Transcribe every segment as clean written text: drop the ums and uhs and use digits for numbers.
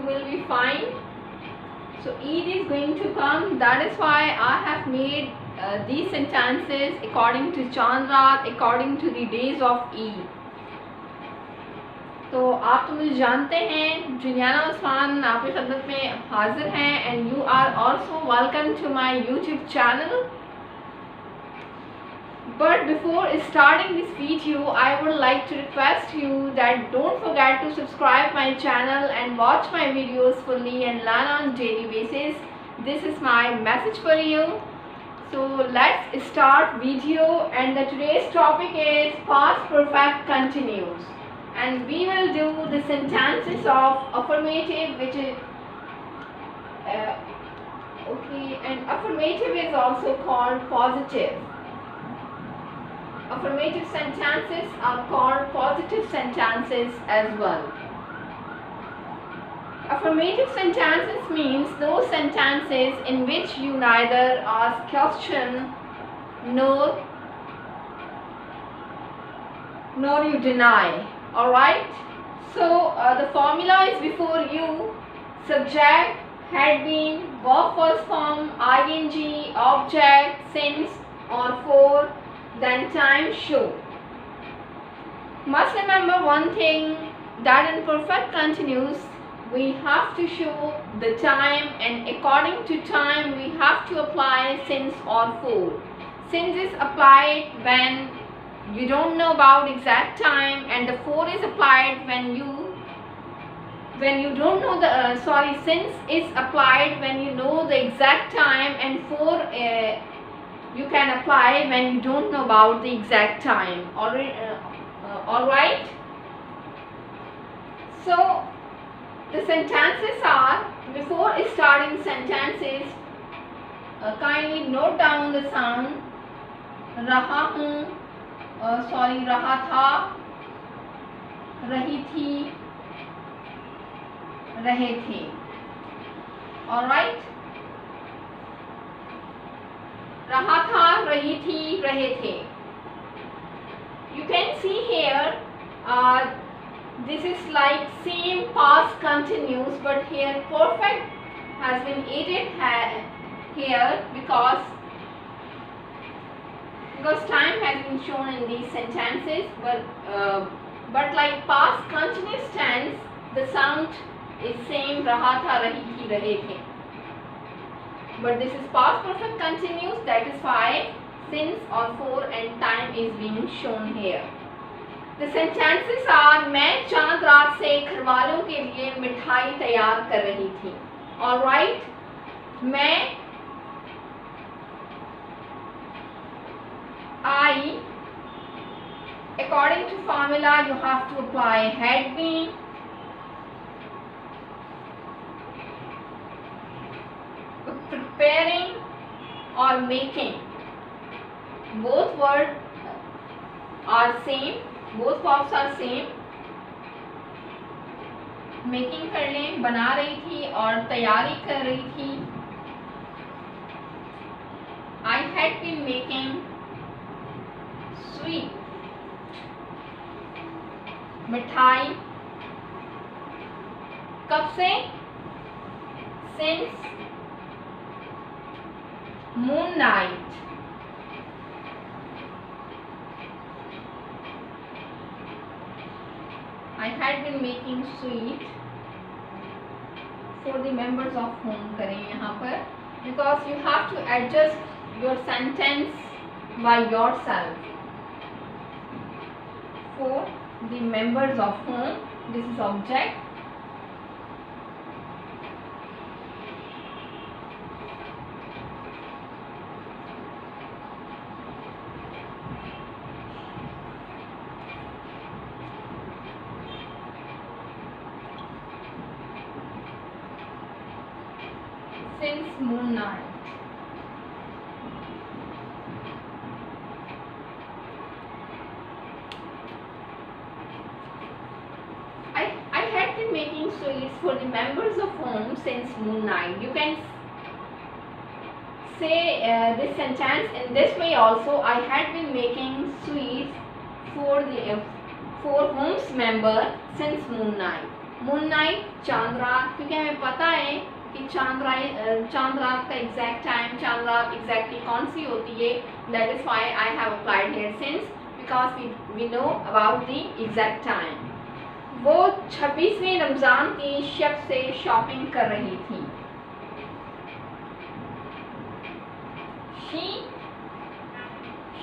will be fine. So Eid is going to come. That is why I have made these sentences according to Chandra, according to the days of Eid. तो आप तो मुझे जानते हैं, Juliana Usman आपकी खिदमत में हाजिर हैं and you are also welcome to my YouTube channel. But before starting this video, I would like to request you that don't forget to subscribe my channel and watch my videos fully and learn on daily basis. This is my message for you. So let's start video, and the today's topic is past perfect continuous, and we will do the sentences of affirmative, which is okay, and affirmative is also called positive. Affirmative sentences are called positive sentences as well. Affirmative sentences means those sentences in which you neither ask question nor you deny. Alright? So the formula is before you: subject, had been, verb first form, ing, object, since or for, then time, show. Must remember one thing, that in perfect continuous we have to show the time, and according to time we have to apply since or for. Since is applied when you don't know about exact time, and the for is applied when you don't know the since is applied when you know the exact time, and for you can apply when you don't know about the exact time. Alright? So the sentences are, before starting sentences, kindly note down the sound. रहा हूँ, रहा था, रही थी, रहे थे. Alright? रहा था, रही थी, रहे थे. You can see here, this is like same past continuous, but here perfect has been added here because time has been shown in these sentences, but like past continuous tense, the sound is same, रहा था, रही थी, रहे थे. But this is past perfect continuous, that is why since or for and time is being shown here. The sentences are, मैं चांद रात से घर वालों के लिए मिठाई तैयार कर रही थी. Alright? मैं, I, according to formula you have to apply had been, preparing or making. Both words are same, both verbs are same. Making कर लें, बना रही थी और तैयारी कर रही थी. I had been making sweet, मिठाई. कब से? Since moon night. I had been making sweet for the members of home करें यहाँ पर, because you have to adjust your sentence by yourself. For the members of home, this is object. Since moon night. I had been making sweets for the members of home since moon night. You can say this sentence in this way also. I had been making sweets for home's member since moon night. Moon night, चांद रात, क्योंकि हमें पता है कि चांद रात का एग्जैक्ट टाइम, चांद रात एग्जैक्टली कौन सी होती है. That is why I have applied here since, because we know about the exact time. वो 26वें रमज़ान की शब से शॉपिंग कर रही थी. शी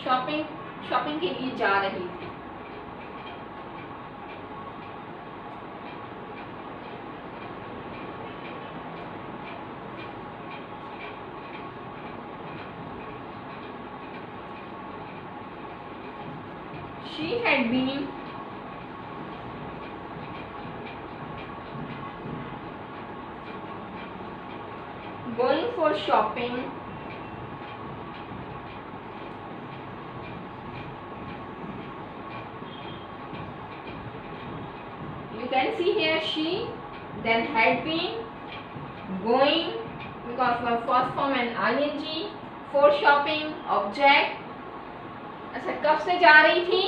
शॉपिंग के लिए जा रही थी. She had been going for shopping you can see here she, then had been, going because for first form and ing, for shopping, object. अच्छा, कब से जा रही थी?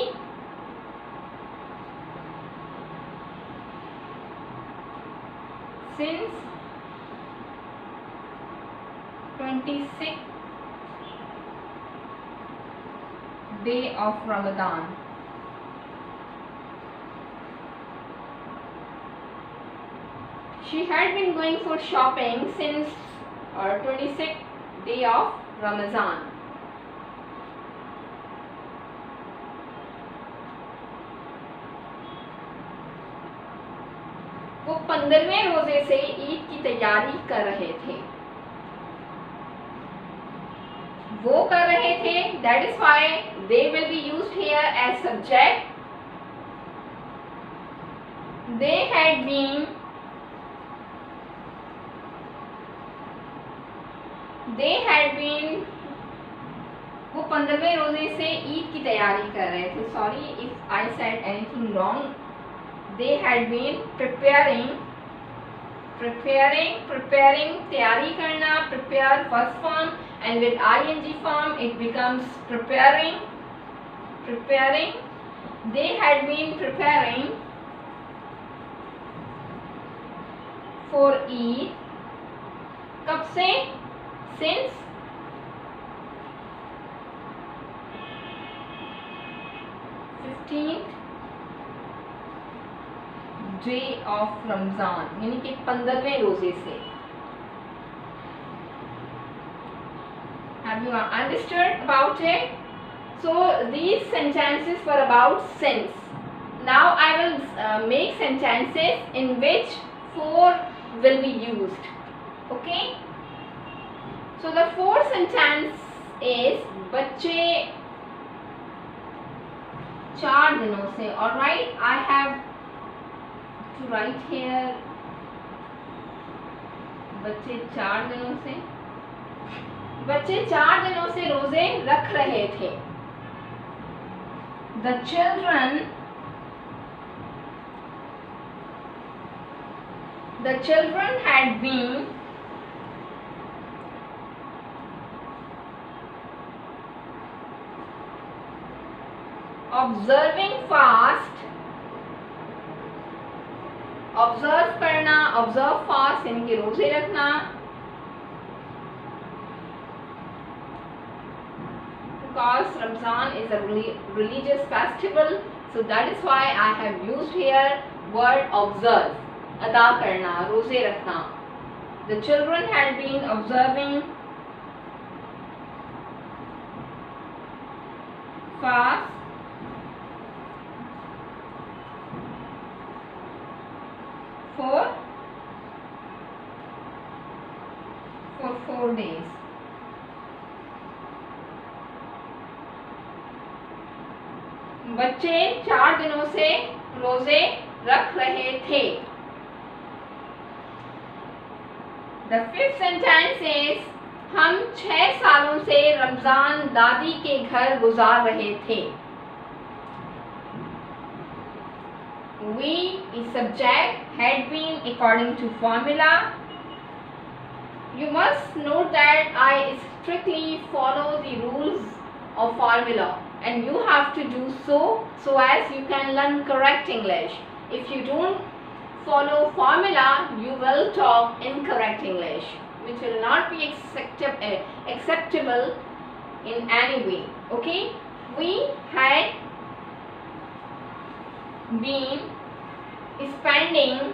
Since 26th day of Ramadan. She had been going for shopping since 26th day of Ramadan. वो 15वें रोजे से ईद की तैयारी कर रहे थे. वो कर रहे थे, that is why they will be used here as subject. They had been वो 15वें रोजे से ईद की तैयारी कर रहे थे. Sorry if I said anything wrong. They had been preparing, तैयारी करना, prepare first form and with ing form it becomes preparing. They had been preparing for Eid. कब से? Since 15th day of Ramzan, यानी कि 15वें रोजे से. Have you understood about it? So these sentences were about since. Now I will make sentences in which for will be used. Okay? So the fourth sentence is बच्चे 4 दिनों से. Alright, I have to write here बच्चे 4 दिनों से. बच्चे 4 दिनों से रोजे रख रहे थे. The children had been observing fast. Observe करना, ऑब्जर्व फास्ट यानी कि रोजे रखना. Because Ramzan is a religious festival, so that is why I have used here word observe. अदा करना, रोजे रखना. The children had been observing fast for 4 days. बच्चे 4 दिनों से रोजे रख रहे थे. The fifth sentence is हम 6 सालों से रमजान दादी के घर गुजार रहे थे. We is subject, had been according to formula. You must note that I strictly follow the rules of formula and you have to do so as you can learn correct English. If you don't follow formula, you will talk incorrect English, which will not be acceptable in any way. Okay, we had been spending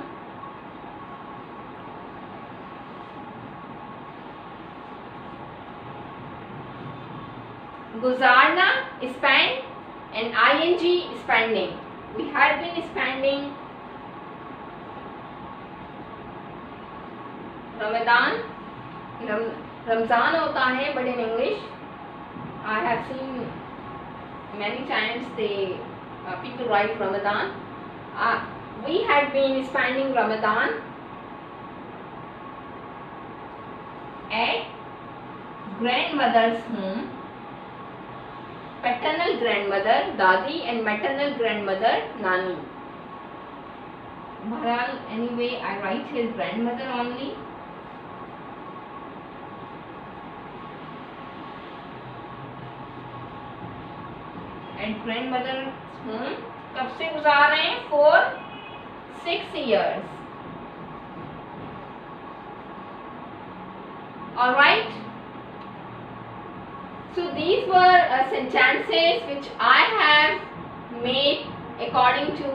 guzarna, spend, and ing, spending. We had been spending Ramadan. Ramzan होता है, but in English I have seen many times people write Ramadan. We had been spending Ramadan at grandmother's home, paternal grandmother Dadi and maternal grandmother Nani. Bharal, anyway, I write his grandmother only. At grandmother's home, कब से गुजार रहे हैं? For 6 years. Alright. So these were sentences which I have made according to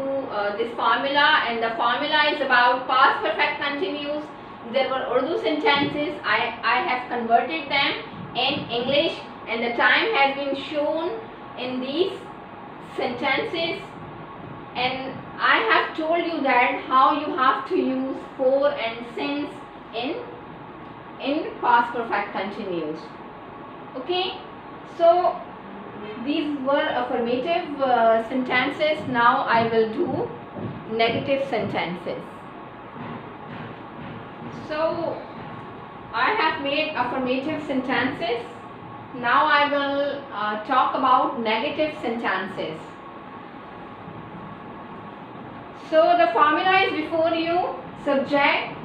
this formula, and the formula is about past perfect continuous. There were Urdu sentences. I have converted them in English, and the time has been shown in these sentences, and I have told you that how you have to use for and since in past perfect continuous. Okay, so these were affirmative sentences. Now I will do negative sentences. So I have made affirmative sentences. Now I will talk about negative sentences. So the formula is before you. Subject,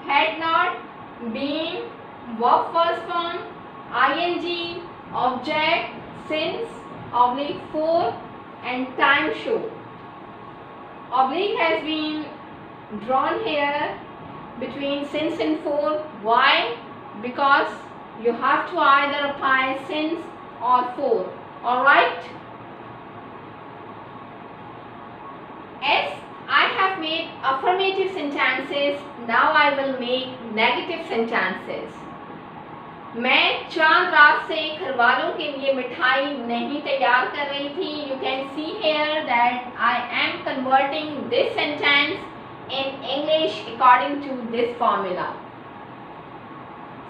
had not, been, verb first form, ing, object, since, oblique for, and time show. Oblique has been drawn here between since and for. Why? Because you have to either apply since or for. Alright? As I have made affirmative sentences, now I will make negative sentences. मैं चांद रात से घर वालों के लिए मिठाई नहीं तैयार कर रही थी. You can see here that I am converting this sentence in English according to this formula.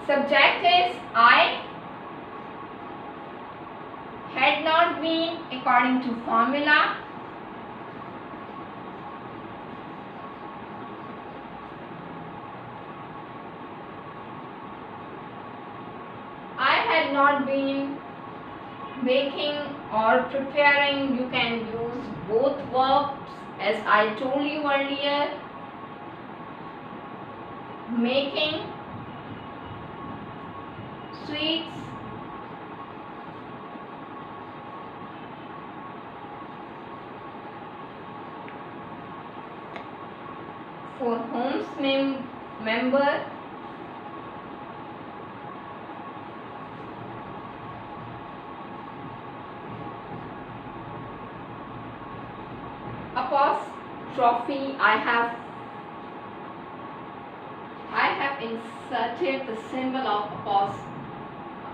Subject is I, had not been according to formula. I had not been baking or preparing. You can use both verbs as I told you earlier. Making sweets, for homes member, apostrophe. I have inserted the symbol of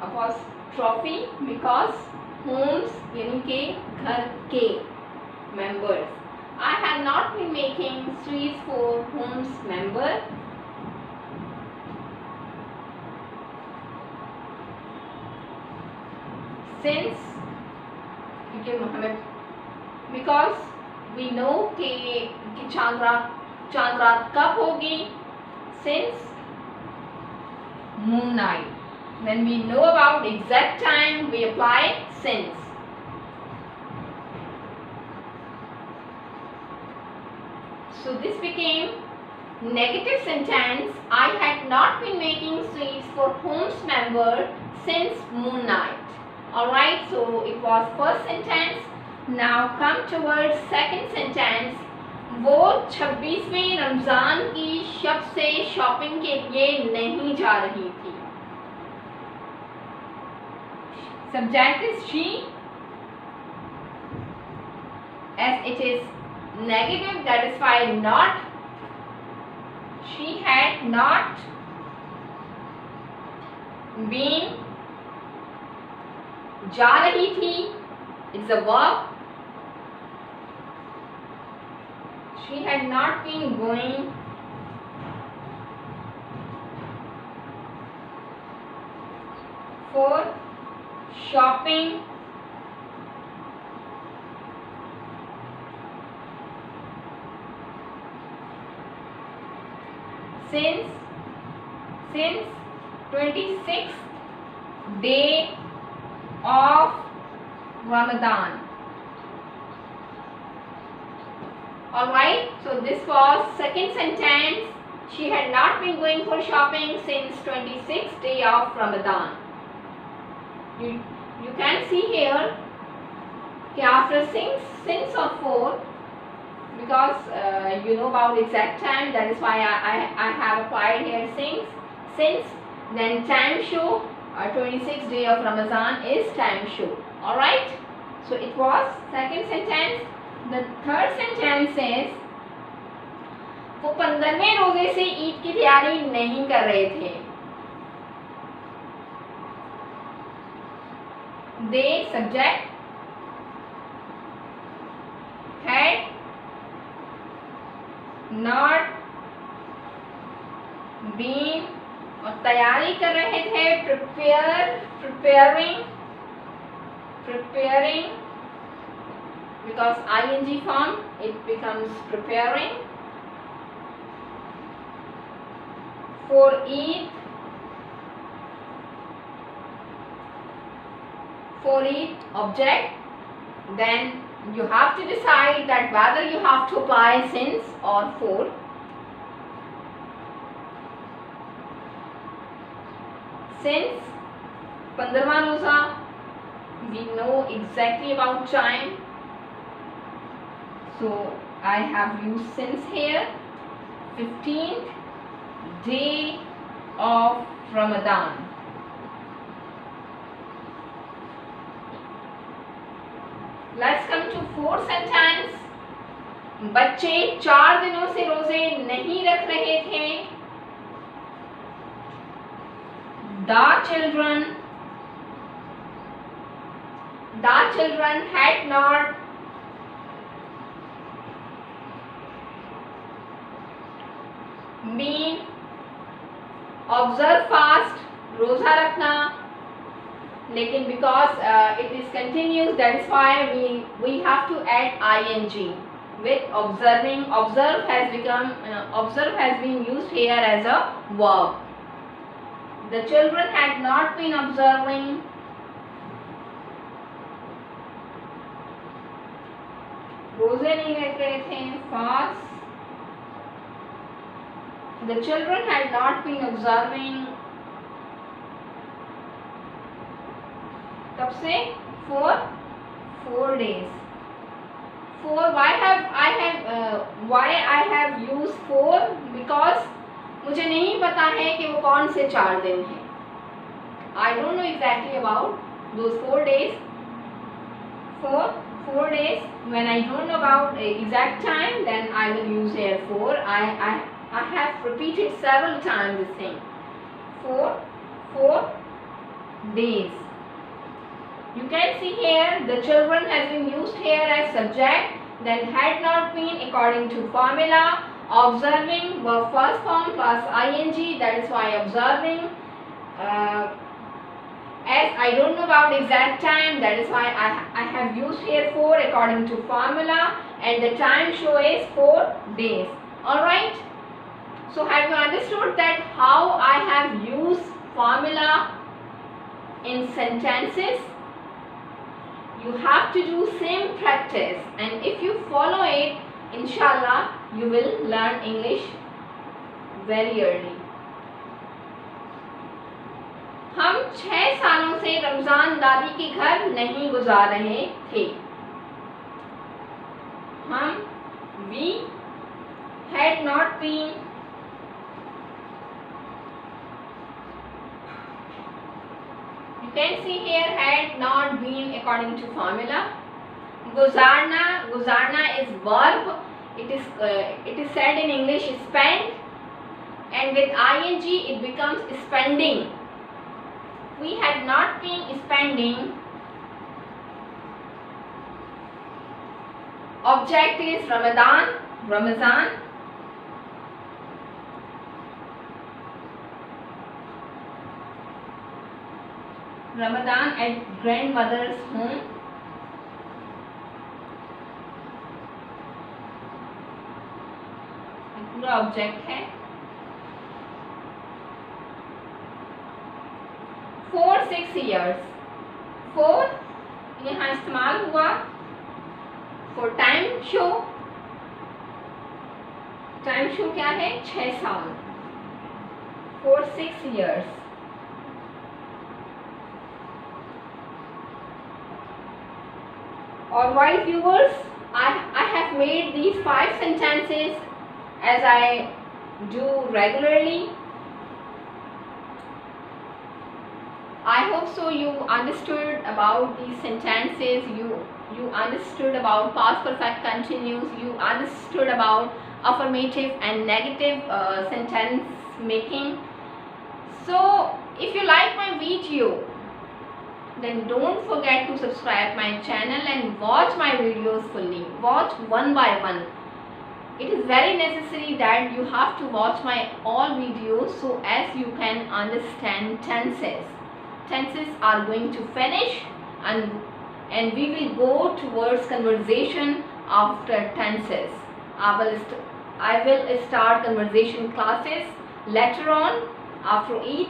apostrophe because homes यानी के घर के members. I have not been making sweets for homes member. Since because we know कि चांद रात कब होगी. Since moon night. When we know about exact time, we apply since. So this became negative sentence. I had not been making sweets for homes member since moon night. Alright, so it was first sentence. Now come towards second sentence. वो 26वें रमज़ान की शब से shopping के लिए नहीं जा रही थी। Subject is she, as it is negative, that is why not. She had not been, जा रही थी, it's a verb. She had not been going for shopping since 26th day of Ramadan. Alright, so this was second sentence. She had not been going for shopping since 26th day of Ramadan. You can see here after since or for, because you know about exact time, that is why I have applied here since, then time show, 26th day of Ramadan is time show. Alright, so it was second sentence. The third sentence is वो 15वें रोजे से ईद की तैयारी नहीं कर रहे थे। They, subject, had not been, और तैयारी कर रहे थे, preparing, because ing form it becomes preparing for Eid, object. Then you have to decide that whether you have to apply since or for. Since 15वां रोजा, we know exactly about time, so I have used since here. 15th day of Ramadan. Let's come to fourth sentence. बच्चे 4 दिनों से रोजे नहीं रख रहे थे। The children had not been, observe fast, रोजा रखना, लेकिन because it is continuous, that is why we have to add ing with observing. Observe has been used here as a verb. The children had not been observing रोजे नहीं रख रहे थे, fast. The children had not been observing, तब से for 4 days. Why I have used for? Because मुझे नहीं पता है कि वो कौन से 4 दिन हैं. I don't know exactly about those 4 days. For 4 days, when I don't know about exact time, then I will use here for. I have repeated several times this thing. For 4 days. You can see here the children has been used here as subject, then had not been according to formula. Observing verb first form plus ing, that is why observing. As I don't know about exact time, that is why I have used here for according to formula, and the time show is 4 days. Alright. So have you understood that how I have used formula in sentences? You have to do same practice, and if you follow it, inshallah you will learn English very early. हम 6 सालों से रमज़ान दादी के घर नहीं गुजार रहे थे. We had not been you can see here had not been according to formula. Guzarna is verb. It is said in English spend, and with ing it becomes spending. We had not been spending. Object is Ramazan. Ramadan at grandmother's home. पूरा object है. 4-6 years. 4 यहाँ इस्तेमाल हुआ for time show. Time show क्या है? 6 साल. 4-6 years. Alright viewers, I have made these 5 sentences as I do regularly. I hope so you understood about these sentences, you understood about past perfect continuous, you understood about affirmative and negative sentence making. So if you like my video, then don't forget to subscribe my channel and watch my videos fully. Watch one by one. It is very necessary that you have to watch my all videos so as you can understand tenses. Tenses are going to finish and we will go towards conversation after tenses. I will start conversation classes later on after Eid.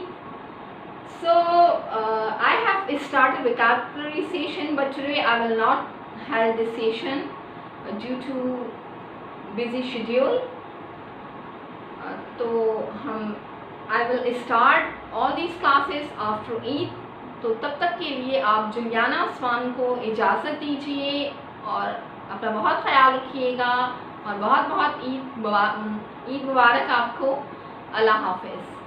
So I have started vocabulary session, but today I will not have this session due to busy schedule. I will start all these classes after Eid. तो तब तक के लिए आप Juliana Usman को इजाज़त दीजिए और अपना बहुत ख्याल रखिएगा और बहुत ईद मुबारक आपको. अल्लाह हाफिज़.